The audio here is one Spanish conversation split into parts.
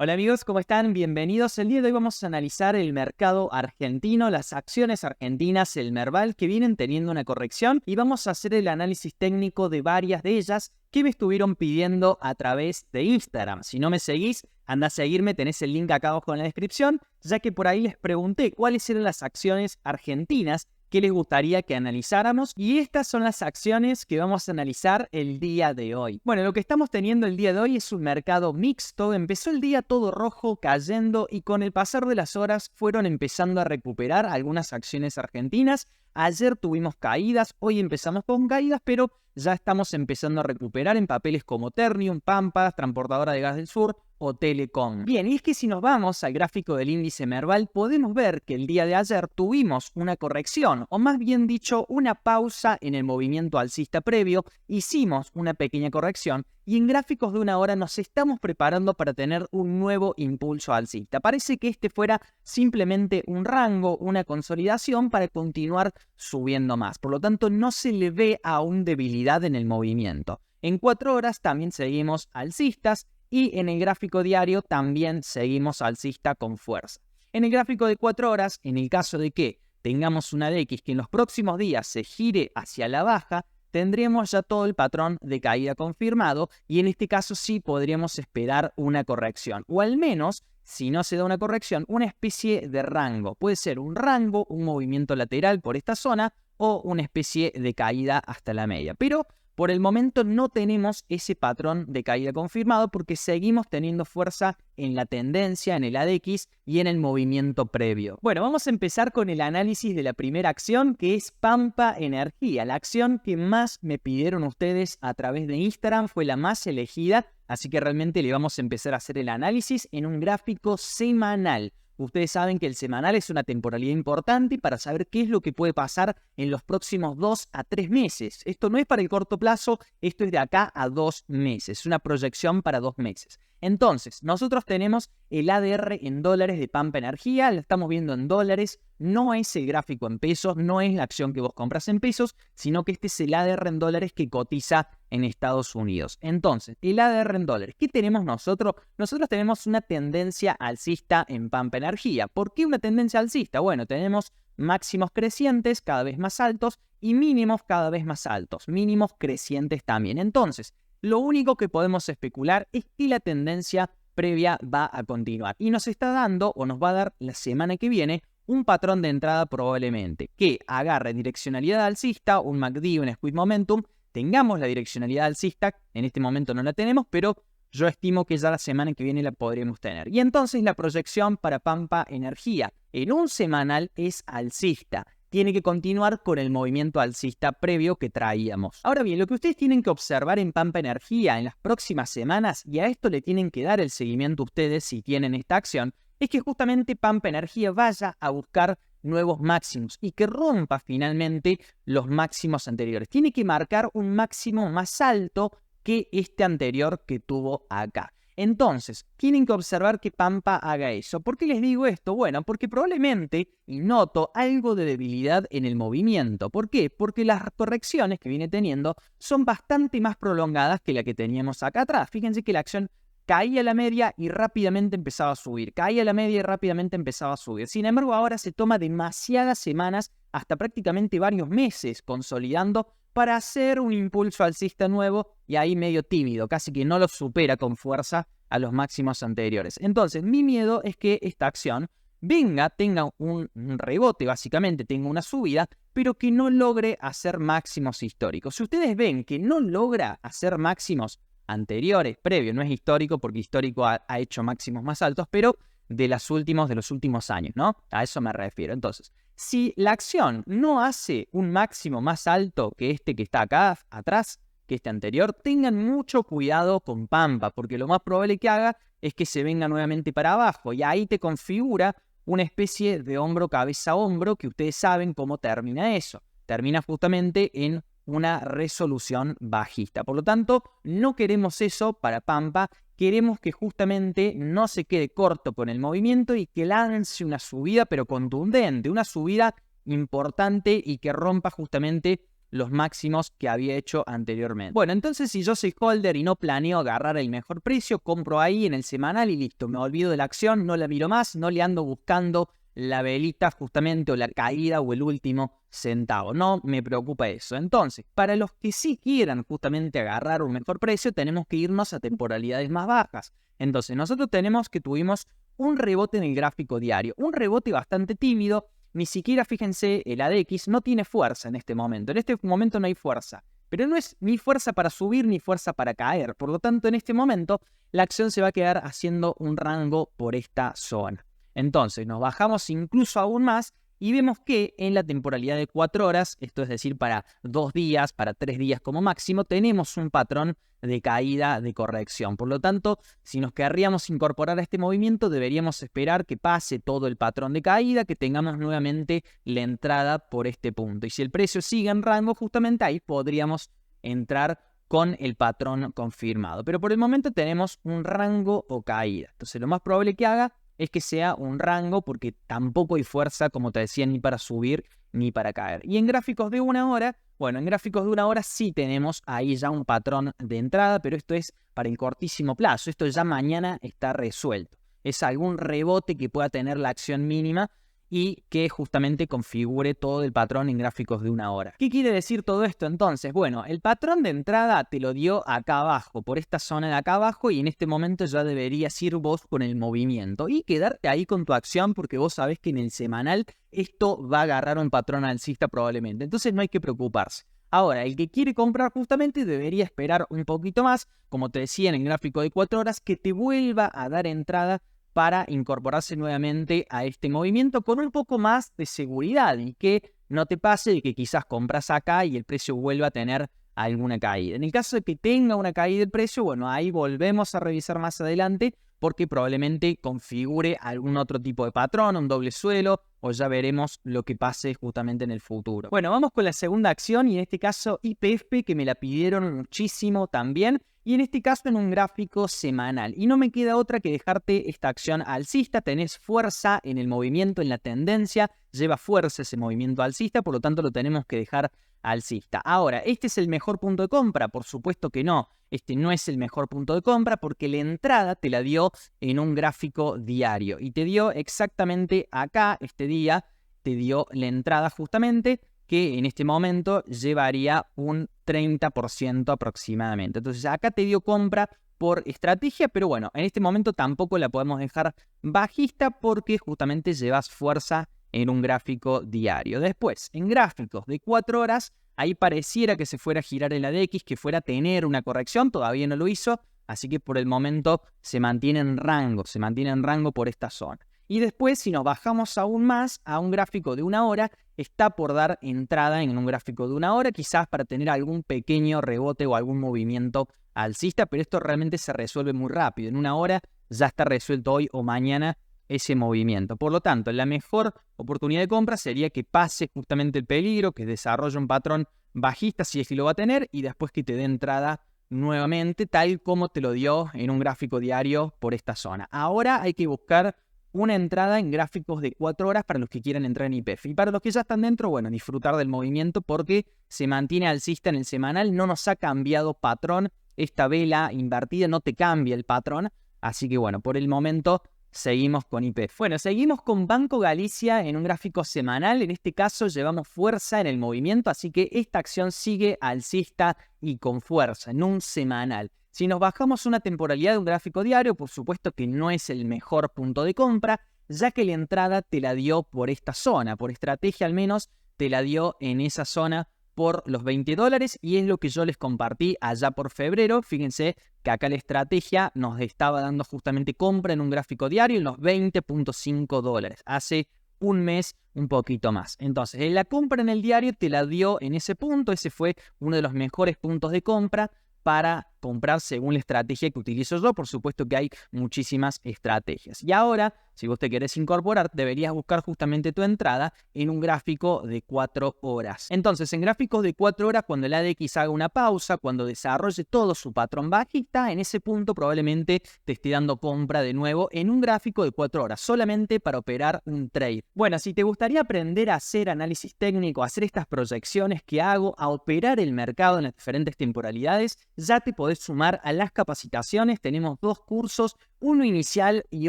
Hola amigos, ¿cómo están? Bienvenidos. El día de hoy vamos a analizar el mercado argentino, las acciones argentinas, el Merval, que vienen teniendo una corrección y vamos a hacer el análisis técnico de varias de ellas que me estuvieron pidiendo a través de Instagram. Si no me seguís, anda a seguirme, tenés el link acá abajo en la descripción, ya que por ahí les pregunté cuáles eran las acciones argentinas que les gustaría que analizáramos, y estas son las acciones que vamos a analizar el día de hoy. Bueno, lo que estamos teniendo el día de hoy es un mercado mixto. Empezó el día todo rojo, cayendo, y con el pasar de las horas fueron empezando a recuperar algunas acciones argentinas. Ayer tuvimos caídas, hoy empezamos con caídas, pero ya estamos empezando a recuperar en papeles como Ternium, Pampa, Transportadora de Gas del Sur o Telecom. Bien, y es que si nos vamos al gráfico del índice Merval, podemos ver que el día de ayer tuvimos una corrección, o más bien dicho, una pausa en el movimiento alcista previo. Hicimos una pequeña corrección y en gráficos de una hora nos estamos preparando para tener un nuevo impulso alcista. Parece que este fuera simplemente un rango, una consolidación para continuar subiendo más. Por lo tanto, no se le ve aún debilidad en el movimiento. En 4 horas también seguimos alcistas y en el gráfico diario también seguimos alcista con fuerza. En el gráfico de 4 horas, en el caso de que tengamos una DX que en los próximos días se gire hacia la baja, tendremos ya todo el patrón de caída confirmado y en este caso sí podríamos esperar una corrección, o al menos, si no se da una corrección, una especie de rango. Puede ser un rango, un movimiento lateral por esta zona o una especie de caída hasta la media. Pero por el momento no tenemos ese patrón de caída confirmado porque seguimos teniendo fuerza en la tendencia, en el ADX y en el movimiento previo. Bueno, vamos a empezar con el análisis de la primera acción, que es Pampa Energía. La acción que más me pidieron ustedes a través de Instagram, fue la más elegida, así que realmente le vamos a empezar a hacer el análisis en un gráfico semanal. Ustedes saben que el semanal es una temporalidad importante para saber qué es lo que puede pasar en los próximos 2 a 3 meses. Esto no es para el corto plazo, esto es de acá a 2 meses, una proyección para 2 meses. Entonces, nosotros tenemos el ADR en dólares de Pampa Energía, la estamos viendo en dólares, no es el gráfico en pesos, no es la acción que vos compras en pesos, sino que este es el ADR en dólares que cotiza en Estados Unidos. Entonces, el ADR en dólares, ¿qué tenemos nosotros? Nosotros tenemos una tendencia alcista en Pampa Energía. ¿Por qué una tendencia alcista? Bueno, tenemos máximos crecientes cada vez más altos y mínimos cada vez más altos, mínimos crecientes también. Entonces, lo único que podemos especular es que la tendencia previa va a continuar y nos está dando, o nos va a dar la semana que viene, un patrón de entrada probablemente que agarre direccionalidad alcista, un MACD, un Squeeze Momentum, tengamos la direccionalidad alcista. En este momento no la tenemos, pero yo estimo que ya la semana que viene la podremos tener. Y entonces la proyección para Pampa Energía en un semanal es alcista. Tiene que continuar con el movimiento alcista previo que traíamos. Ahora bien, lo que ustedes tienen que observar en Pampa Energía en las próximas semanas, y a esto le tienen que dar el seguimiento ustedes si tienen esta acción, es que justamente Pampa Energía vaya a buscar nuevos máximos y que rompa finalmente los máximos anteriores. Tiene que marcar un máximo más alto que este anterior que tuvo acá. Entonces, tienen que observar que Pampa haga eso. ¿Por qué les digo esto? Bueno, porque probablemente noto algo de debilidad en el movimiento. ¿Por qué? Porque las correcciones que viene teniendo son bastante más prolongadas que la que teníamos acá atrás. Fíjense que la acción caía a la media y rápidamente empezaba a subir. Caía a la media y rápidamente empezaba a subir. Sin embargo, ahora se toma demasiadas semanas, hasta prácticamente varios meses, consolidando para hacer un impulso alcista nuevo y ahí medio tímido, casi que no lo supera con fuerza a los máximos anteriores. Entonces, mi miedo es que esta acción tenga un rebote, básicamente tenga una subida, pero que no logre hacer máximos históricos. Si ustedes ven que no logra hacer máximos anteriores, previos, no es histórico porque histórico ha hecho máximos más altos, pero de los últimos años, ¿no? A eso me refiero. Entonces, si la acción no hace un máximo más alto que este que está acá atrás, que este anterior, tengan mucho cuidado con Pampa, porque lo más probable que haga es que se venga nuevamente para abajo y ahí te configura una especie de hombro, cabeza, hombro, que ustedes saben cómo termina eso. Termina justamente en una resolución bajista. Por lo tanto, no queremos eso para Pampa. Queremos que justamente no se quede corto con el movimiento y que lance una subida, pero contundente, una subida importante y que rompa justamente los máximos que había hecho anteriormente. Bueno, entonces si yo soy holder y no planeo agarrar el mejor precio, compro ahí en el semanal y listo, me olvido de la acción, no la miro más, no le ando buscando la velita justamente o la caída o el último centavo. No me preocupa eso. Entonces, para los que sí quieran justamente agarrar un mejor precio, tenemos que irnos a temporalidades más bajas. Entonces, nosotros tuvimos un rebote en el gráfico diario, un rebote bastante tímido. Ni siquiera, fíjense, el ADX no tiene fuerza en este momento. En este momento no hay fuerza. Pero no es ni fuerza para subir ni fuerza para caer. Por lo tanto, en este momento, la acción se va a quedar haciendo un rango por esta zona. Entonces, nos bajamos incluso aún más y vemos que en la temporalidad de 4 horas, esto es decir, para 2 días, para 3 días como máximo, tenemos un patrón de caída, de corrección. Por lo tanto, si nos querríamos incorporar a este movimiento, deberíamos esperar que pase todo el patrón de caída, que tengamos nuevamente la entrada por este punto. Y si el precio sigue en rango, justamente ahí podríamos entrar con el patrón confirmado. Pero por el momento tenemos un rango o caída. Entonces, lo más probable que haga es que sea un rango porque tampoco hay fuerza, como te decía, ni para subir ni para caer. Y en gráficos de 1 hora, bueno, en gráficos de 1 hora sí tenemos ahí ya un patrón de entrada, pero esto es para el cortísimo plazo. Esto ya mañana está resuelto. Es algún rebote que pueda tener la acción mínima y que justamente configure todo el patrón en gráficos de 1 hora. ¿Qué quiere decir todo esto entonces? Bueno, el patrón de entrada te lo dio acá abajo, por esta zona de acá abajo, y en este momento ya deberías ir vos con el movimiento y quedarte ahí con tu acción porque vos sabés que en el semanal esto va a agarrar un patrón alcista probablemente. Entonces no hay que preocuparse. Ahora, el que quiere comprar justamente debería esperar un poquito más, como te decía en el gráfico de 4 horas, que te vuelva a dar entrada para incorporarse nuevamente a este movimiento con un poco más de seguridad y que no te pase de que quizás compras acá y el precio vuelva a tener alguna caída. En el caso de que tenga una caída del precio, bueno, ahí volvemos a revisar más adelante porque probablemente configure algún otro tipo de patrón, un doble suelo, o ya veremos lo que pase justamente en el futuro. Bueno, vamos con la segunda acción y en este caso YPF, que me la pidieron muchísimo también. Y en este caso en un gráfico semanal. Y no me queda otra que dejarte esta acción alcista. Tenés fuerza en el movimiento, en la tendencia. Lleva fuerza ese movimiento alcista, por lo tanto lo tenemos que dejar alcista. Ahora, ¿este es el mejor punto de compra? Por supuesto que no. Este no es el mejor punto de compra porque la entrada te la dio en un gráfico diario. Y te dio exactamente acá, este día, te dio la entrada justamente que en este momento llevaría un 30% aproximadamente. Entonces acá te dio compra por estrategia, pero bueno, en este momento tampoco la podemos dejar bajista porque justamente llevas fuerza en un gráfico diario. Después, en gráficos de 4 horas, ahí pareciera que se fuera a girar el ADX, que fuera a tener una corrección, todavía no lo hizo, así que por el momento se mantiene en rango por esta zona. Y después, si nos bajamos aún más a un gráfico de 1 hora, está por dar entrada en un gráfico de 1 hora, quizás para tener algún pequeño rebote o algún movimiento alcista, pero esto realmente se resuelve muy rápido. En 1 hora ya está resuelto hoy o mañana ese movimiento. Por lo tanto, la mejor oportunidad de compra sería que pase justamente el peligro, que desarrolle un patrón bajista, si es que lo va a tener, y después que te dé entrada nuevamente, tal como te lo dio en un gráfico diario por esta zona. Ahora hay que buscar una entrada en gráficos de 4 horas para los que quieran entrar en YPF. Y para los que ya están dentro, bueno, disfrutar del movimiento porque se mantiene alcista en el semanal, no nos ha cambiado patrón. Esta vela invertida no te cambia el patrón. Así que bueno, por el momento seguimos con YPF. Bueno, seguimos con Banco Galicia en un gráfico semanal. En este caso llevamos fuerza en el movimiento, así que esta acción sigue alcista y con fuerza en un semanal. Si nos bajamos una temporalidad de un gráfico diario, por supuesto que no es el mejor punto de compra, ya que la entrada te la dio por esta zona, por estrategia al menos, te la dio en esa zona por los $20 y es lo que yo les compartí allá por febrero. Fíjense que acá la estrategia nos estaba dando justamente compra en un gráfico diario en los $20.5. Hace un mes, un poquito más. Entonces, la compra en el diario te la dio en ese punto. Ese fue uno de los mejores puntos de compra para comprar según la estrategia que utilizo yo. Por supuesto que hay muchísimas estrategias. Y ahora, si vos te querés incorporar, deberías buscar justamente tu entrada en un gráfico de 4 horas. Entonces, en gráficos de 4 horas, cuando el ADX haga una pausa, cuando desarrolle todo su patrón bajista, en ese punto probablemente te esté dando compra de nuevo en un gráfico de 4 horas, solamente para operar un trade. Bueno, si te gustaría aprender a hacer análisis técnico, a hacer estas proyecciones que hago, a operar el mercado en las diferentes temporalidades, ya te podés sumar a las capacitaciones. Tenemos 2 cursos, uno inicial y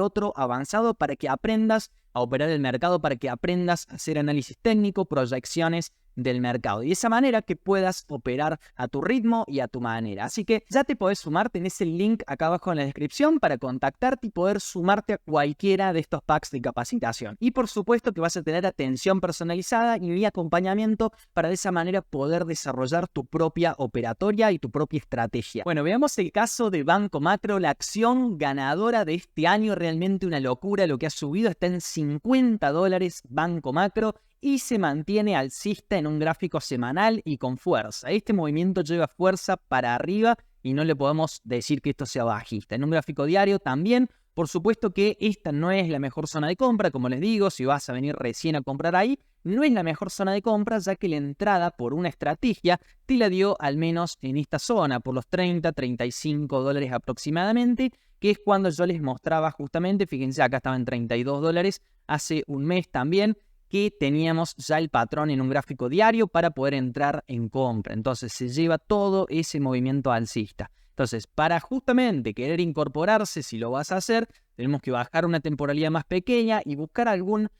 otro avanzado, para que aprendas a operar el mercado, para que aprendas a hacer análisis técnico, proyecciones del mercado, y de esa manera que puedas operar a tu ritmo y a tu manera. Así que ya te podés sumar, tenés el link acá abajo en la descripción para contactarte y poder sumarte a cualquiera de estos packs de capacitación. Y por supuesto que vas a tener atención personalizada y mi acompañamiento para de esa manera poder desarrollar tu propia operatoria y tu propia estrategia. Bueno, veamos el caso de Banco Macro, la acción ganadora de este año, realmente una locura lo que ha subido, está en $50 Banco Macro, y se mantiene alcista en un gráfico semanal y con fuerza. Este movimiento lleva fuerza para arriba y no le podemos decir que esto sea bajista. En un gráfico diario también, por supuesto que esta no es la mejor zona de compra, como les digo, si vas a venir recién a comprar ahí, no es la mejor zona de compra, ya que la entrada por una estrategia te la dio al menos en esta zona, por los $30-35 aproximadamente, que es cuando yo les mostraba justamente, fíjense, acá estaba en $32 hace un mes también, que teníamos ya el patrón en un gráfico diario para poder entrar en compra. Entonces se lleva todo ese movimiento alcista. Entonces, para justamente querer incorporarse, si lo vas a hacer, tenemos que bajar una temporalidad más pequeña y buscar alguna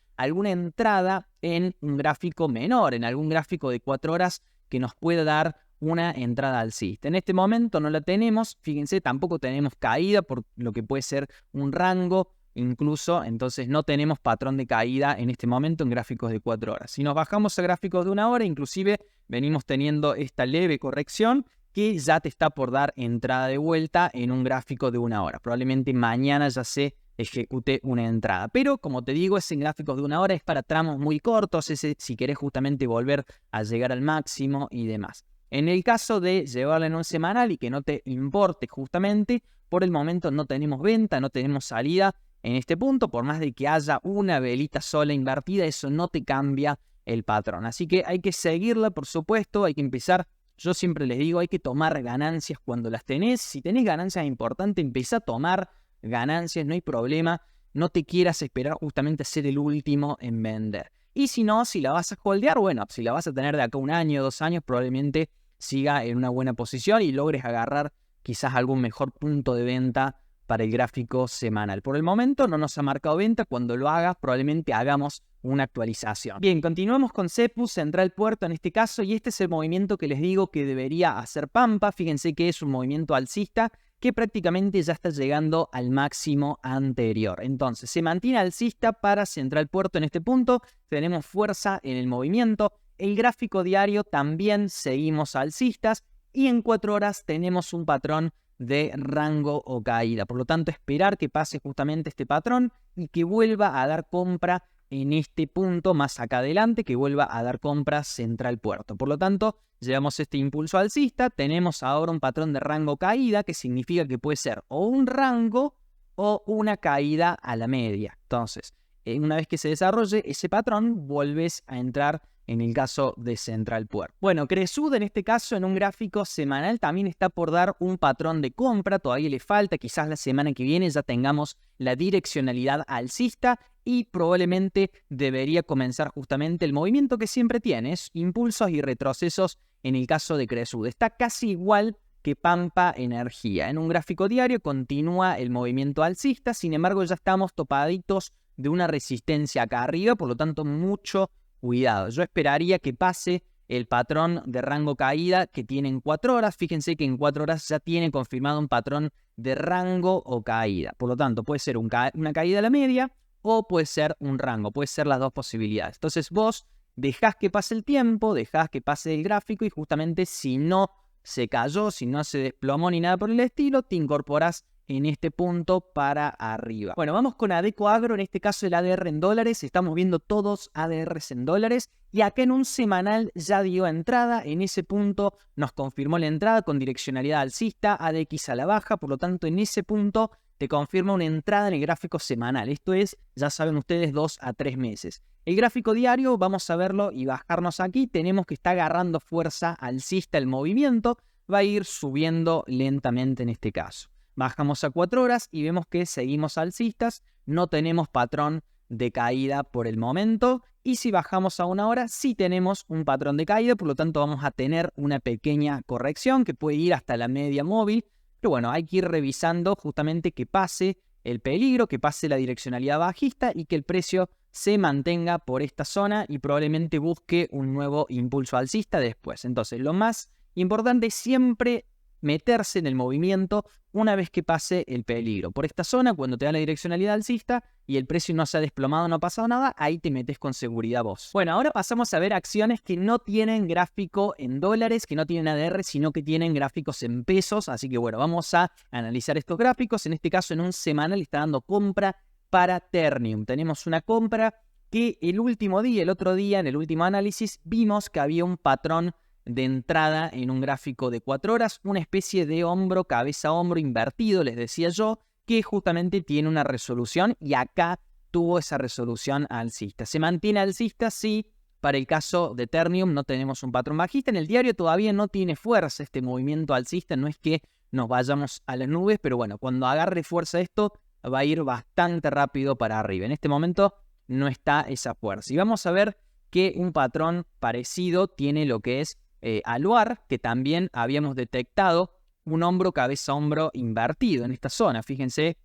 entrada en un gráfico menor, en algún gráfico de 4 horas que nos pueda dar una entrada alcista. En este momento no la tenemos, fíjense, tampoco tenemos caída por lo que puede ser un rango. Incluso, entonces no tenemos patrón de caída en este momento en gráficos de 4 horas. Si nos bajamos a gráficos de 1 hora, inclusive venimos teniendo esta leve corrección que ya te está por dar entrada de vuelta en un gráfico de 1 hora. Probablemente mañana ya se ejecute una entrada. Pero como te digo, ese en gráficos de 1 hora es para tramos muy cortos, ese si querés justamente volver a llegar al máximo y demás. En el caso de llevarla en un semanal y que no te importe justamente, por el momento no tenemos venta, no tenemos salida. En este punto, por más de que haya una velita sola invertida, eso no te cambia el patrón. Así que hay que seguirla, por supuesto, hay que empezar. Yo siempre les digo, hay que tomar ganancias cuando las tenés. Si tenés ganancias importantes, empezá a tomar ganancias, no hay problema. No te quieras esperar justamente a ser el último en vender. Y si no, si la vas a holdear, bueno, si la vas a tener de acá 1 año, 2 años, probablemente siga en una buena posición y logres agarrar quizás algún mejor punto de venta para el gráfico semanal. Por el momento no nos ha marcado venta, cuando lo hagas probablemente hagamos una actualización. Bien, continuamos con Cepu, Central Puerto en este caso, y este es el movimiento que les digo que debería hacer Pampa. Fíjense que es un movimiento alcista que prácticamente ya está llegando al máximo anterior. Entonces, se mantiene alcista para Central Puerto en este punto, tenemos fuerza en el movimiento. El gráfico diario también seguimos alcistas y en 4 horas tenemos un patrón de rango o caída. Por lo tanto, esperar que pase justamente este patrón y que vuelva a dar compra en este punto más acá adelante, que vuelva a dar compra Central Puerto. Por lo tanto, llevamos este impulso alcista, tenemos ahora un patrón de rango caída, que significa que puede ser o un rango o una caída a la media. Entonces, una vez que se desarrolle ese patrón, vuelves a entrar en el caso de Central Puerto. Bueno, Cresud en este caso en un gráfico semanal también está por dar un patrón de compra, todavía le falta, quizás la semana que viene ya tengamos la direccionalidad alcista y probablemente debería comenzar justamente el movimiento que siempre tienes, impulsos y retrocesos en el caso de Cresud. Está casi igual que Pampa Energía. En un gráfico diario continúa el movimiento alcista, sin embargo ya estamos topaditos de una resistencia acá arriba, por lo tanto mucho cuidado. Yo esperaría que pase el patrón de rango caída que tiene en 4 horas. Fíjense que en 4 horas ya tiene confirmado un patrón de rango o caída. Por lo tanto, puede ser una caída a la media o puede ser un rango. Puede ser las dos posibilidades. Entonces vos dejás que pase el tiempo, dejás que pase el gráfico y justamente si no se cayó, si no se desplomó ni nada por el estilo, te incorporás en este punto para arriba. Bueno, vamos con Adecoagro, en este caso el ADR en dólares, estamos viendo todos ADRs en dólares y acá en un semanal ya dio entrada, en ese punto nos confirmó la entrada con direccionalidad alcista, ADX a la baja, por lo tanto en ese punto te confirma una entrada en el gráfico semanal, esto es, ya saben ustedes, 2 a 3 meses. El gráfico diario, vamos a verlo y bajarnos aquí, tenemos que está agarrando fuerza alcista el movimiento, va a ir subiendo lentamente en este caso. Bajamos a 4 horas y vemos que seguimos alcistas, no tenemos patrón de caída por el momento. Y si bajamos a 1 hora, sí tenemos un patrón de caída, por lo tanto vamos a tener una pequeña corrección que puede ir hasta la media móvil. Pero bueno, hay que ir revisando justamente que pase el peligro, que pase la direccionalidad bajista y que el precio se mantenga por esta zona y probablemente busque un nuevo impulso alcista después. Entonces, lo más importante es siempre meterse en el movimiento una vez que pase el peligro. Por esta zona, cuando te da la direccionalidad alcista y el precio no se ha desplomado, no ha pasado nada, ahí te metes con seguridad vos. Bueno, ahora pasamos a ver acciones que no tienen gráfico en dólares, que no tienen ADR, sino que tienen gráficos en pesos. Así que bueno, vamos a analizar estos gráficos. En este caso, en un semanal está dando compra para Ternium. Tenemos una compra que el último día, el otro día, en el último análisis, vimos que había un patrón de entrada en un gráfico de 4 horas, una especie de hombro, cabeza-hombro invertido, les decía yo, que justamente tiene una resolución y acá tuvo esa resolución alcista. ¿Se mantiene alcista? Sí. Para el caso de Ternium no tenemos un patrón bajista. En el diario todavía no tiene fuerza este movimiento alcista, no es que nos vayamos a las nubes, pero bueno, cuando agarre fuerza esto va a ir bastante rápido para arriba. En este momento no está esa fuerza. Y vamos a ver que un patrón parecido tiene lo que es Aluar, que también habíamos detectado un hombro, cabeza, hombro invertido en esta zona. Fíjense,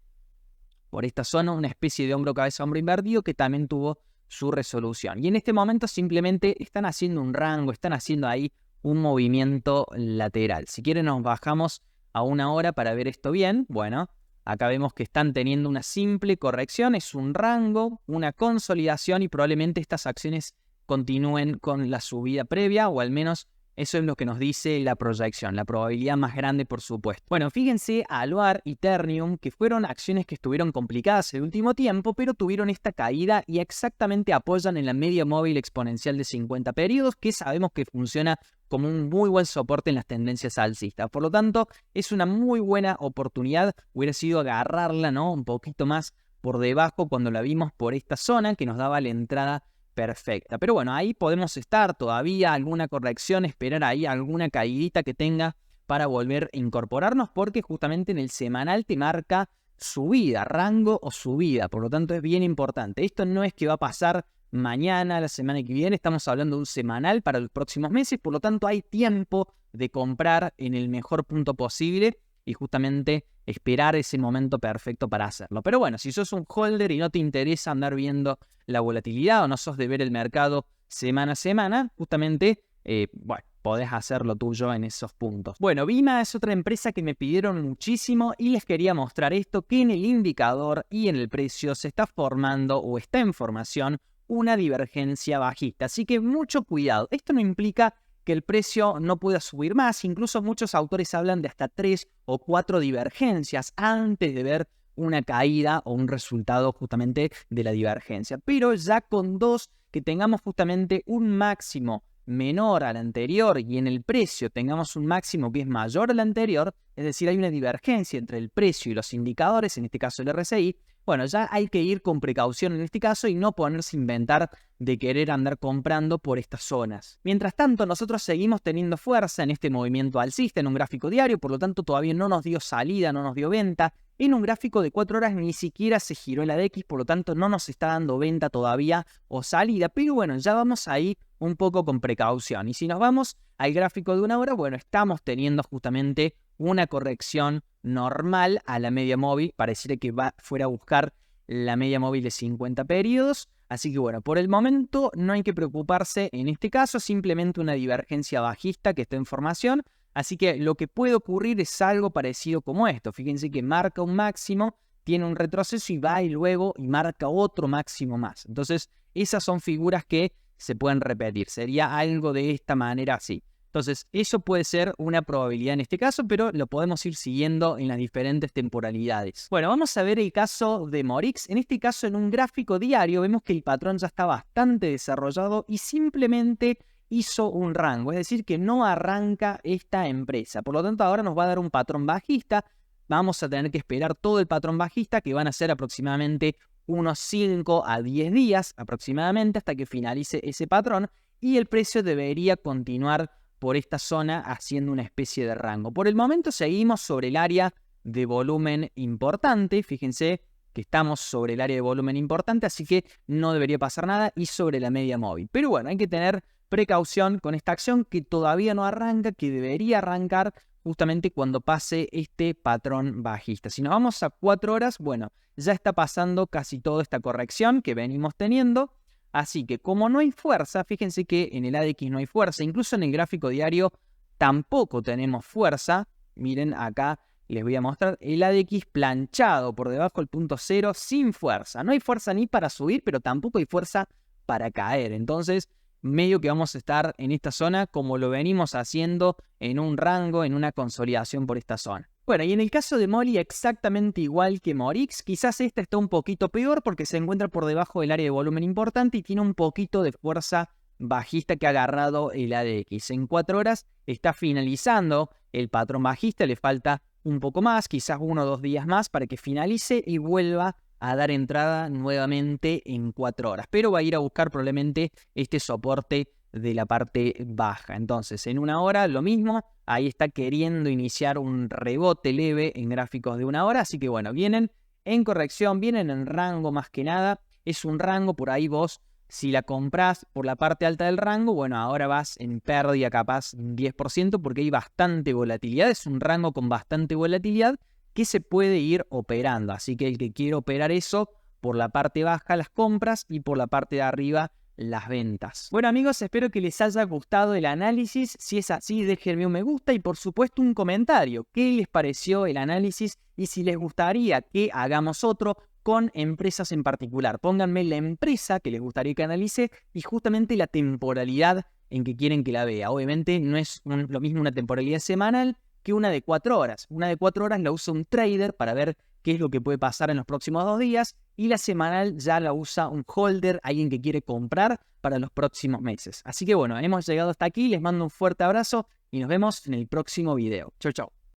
por esta zona, una especie de hombro, cabeza, hombro invertido que también tuvo su resolución. Y en este momento simplemente están haciendo un rango, están haciendo ahí un movimiento lateral. Si quieren nos bajamos a 1 hora para ver esto bien. Bueno, acá vemos que están teniendo una simple corrección, es un rango, una consolidación y probablemente estas acciones continúen con la subida previa o al menos eso es lo que nos dice la proyección, la probabilidad más grande por supuesto. Bueno, fíjense Aluar y Ternium, que fueron acciones que estuvieron complicadas el último tiempo, pero tuvieron esta caída y exactamente apoyan en la media móvil exponencial de 50 periodos, que sabemos que funciona como un muy buen soporte en las tendencias alcistas. Por lo tanto, es una muy buena oportunidad. Hubiera sido agarrarla, ¿no?, un poquito más por debajo cuando la vimos por esta zona que nos daba la entrada perfecta. Pero bueno, ahí podemos estar todavía, alguna corrección, esperar ahí alguna caidita que tenga para volver a incorporarnos, porque justamente en el semanal te marca subida, rango o subida. Por lo tanto, es bien importante. Esto no es que va a pasar mañana, la semana que viene. Estamos hablando de un semanal para los próximos meses. Por lo tanto, hay tiempo de comprar en el mejor punto posible y justamente esperar ese momento perfecto para hacerlo. Pero bueno, si sos un holder y no te interesa andar viendo la volatilidad o no sos de ver el mercado semana a semana, justamente, bueno, podés hacer lo tuyo en esos puntos. Bueno, Vima es otra empresa que me pidieron muchísimo y les quería mostrar esto, que en el indicador y en el precio se está formando o está en formación una divergencia bajista. Así que mucho cuidado. Esto no implica que el precio no pueda subir más. Incluso muchos autores hablan de hasta 3 o 4 divergencias antes de ver una caída o un resultado justamente de la divergencia. Pero ya con 2, que tengamos justamente un máximo menor al anterior y en el precio tengamos un máximo que es mayor al anterior, es decir, hay una divergencia entre el precio y los indicadores, en este caso el RSI, bueno, ya hay que ir con precaución en este caso y no ponerse a inventar de querer andar comprando por estas zonas. Mientras tanto, nosotros seguimos teniendo fuerza en este movimiento alcista en un gráfico diario, por lo tanto todavía no nos dio salida, no nos dio venta. En un gráfico de 4 horas ni siquiera se giró el ADX, por lo tanto no nos está dando venta todavía o salida, pero bueno, ya vamos ahí un poco con precaución. Y si nos vamos al gráfico de 1 hora, bueno, estamos teniendo justamente una corrección normal a la media móvil. Pareciera que fuera a buscar la media móvil de 50 periodos. Así que bueno, por el momento no hay que preocuparse en este caso, simplemente una divergencia bajista que está en formación. Así que lo que puede ocurrir es algo parecido como esto. Fíjense que marca un máximo, tiene un retroceso y va y luego y marca otro máximo más. Entonces esas son figuras que se pueden repetir. Sería algo de esta manera así. Entonces, eso puede ser una probabilidad en este caso, pero lo podemos ir siguiendo en las diferentes temporalidades. Bueno, vamos a ver el caso de Morix. En este caso, en un gráfico diario, vemos que el patrón ya está bastante desarrollado y simplemente hizo un rango, es decir, que no arranca esta empresa. Por lo tanto, ahora nos va a dar un patrón bajista. Vamos a tener que esperar todo el patrón bajista, que van a ser aproximadamente unos 5 a 10 días aproximadamente hasta que finalice ese patrón y el precio debería continuar por esta zona haciendo una especie de rango. Por el momento seguimos sobre el área de volumen importante. Fíjense que estamos sobre el área de volumen importante, así que no debería pasar nada, y sobre la media móvil. Pero bueno, hay que tener precaución con esta acción que todavía no arranca, que debería arrancar justamente cuando pase este patrón bajista. Si nos vamos a 4 horas, bueno, ya está pasando casi toda esta corrección que venimos teniendo. Así que como no hay fuerza, fíjense que en el ADX no hay fuerza, incluso en el gráfico diario tampoco tenemos fuerza. Miren acá, les voy a mostrar el ADX planchado por debajo del punto cero sin fuerza. No hay fuerza ni para subir, pero tampoco hay fuerza para caer. Entonces, medio que vamos a estar en esta zona como lo venimos haciendo en un rango, en una consolidación por esta zona. Bueno, y en el caso de Molly exactamente igual que Morix, quizás esta está un poquito peor porque se encuentra por debajo del área de volumen importante y tiene un poquito de fuerza bajista que ha agarrado el ADX. En 4 horas está finalizando el patrón bajista, le falta un poco más, quizás 1 o 2 días más para que finalice y vuelva a dar entrada nuevamente en 4 horas. Pero va a ir a buscar probablemente este soporte de la parte baja. Entonces, en 1 hora lo mismo, ahí está queriendo iniciar un rebote leve en gráficos de 1 hora, así que bueno, vienen en corrección, vienen en rango más que nada, es un rango, por ahí vos, si la comprás por la parte alta del rango, bueno, ahora vas en pérdida capaz 10% porque hay bastante volatilidad, es un rango con bastante volatilidad que se puede ir operando, así que el que quiere operar eso, por la parte baja las compras y por la parte de arriba las ventas. Bueno amigos, espero que les haya gustado el análisis. Si es así, déjenme un me gusta y por supuesto un comentario. ¿Qué les pareció el análisis? Y si les gustaría que hagamos otro con empresas en particular. Pónganme la empresa que les gustaría que analice y justamente la temporalidad en que quieren que la vea. Obviamente no es lo mismo una temporalidad semanal que una de 4 horas. Una de 4 horas la usa un trader para ver qué es lo que puede pasar en los próximos 2 días, y la semanal ya la usa un holder, alguien que quiere comprar para los próximos meses. Así que bueno, hemos llegado hasta aquí, les mando un fuerte abrazo y nos vemos en el próximo video. Chau, chau.